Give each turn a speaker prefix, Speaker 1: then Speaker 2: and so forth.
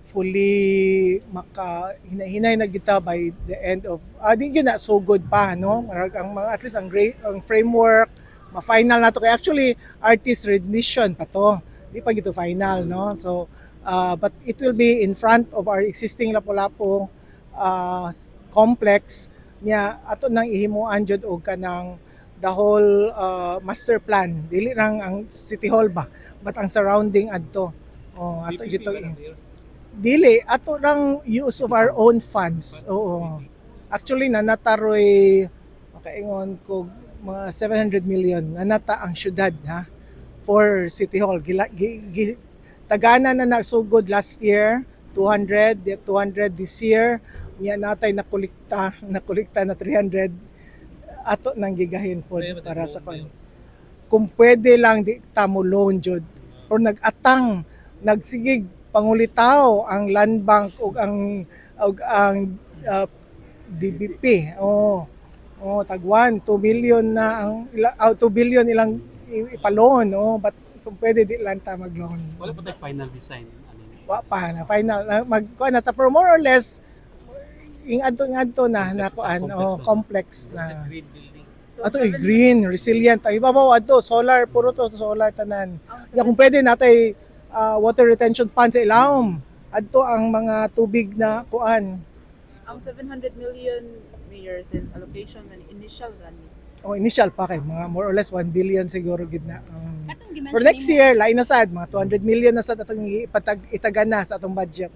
Speaker 1: fully hinay na kita by the end of di gyud na so good pa no. Ang at least ang framework ma-final na to kay actually artist rendition pa to. Di pa gito final no. So but it will be in front of our existing Lapu-Lapu complex niya ato nang ihimuan jud og kanang the whole master plan. Dili lang ang City Hall ba, but ang surrounding adto. Oh, ato gito dili ato lang use of our own funds. Oo. Actually nanataroy makaingon ko mga 700 million nanata ang syudad ha for City Hall. Tagana na nagsugod last year 200 this year niya natay nakolekta na 300 ato nang gigahin pod para sa kon. Kung pwede lang di ta mo loan jud or nag-atang nagsigig pangulitaw ang Land Bank ug ang DBP. Tag 2 billion na ang 2 billion ilang ipaloan but kung pwede di lang ta mag-loan.
Speaker 2: Wala pa tayo final design.
Speaker 1: Wa pa na final magkuan na ta pero more or less ingadto na kuan complex na. Ato green, resilient. Ay ibabaw adto solar puro to solar tanan. Ya kung pwede natay water retention pond sa ilawom. Adto ang mga tubig na kuan.
Speaker 3: Ang 700 million mayor since allocation man initial running.
Speaker 1: Initial pa kay mga more or less 1 billion siguro gid na. For next year lain na sad mga 200 million na sad atong itagana sa atong budget.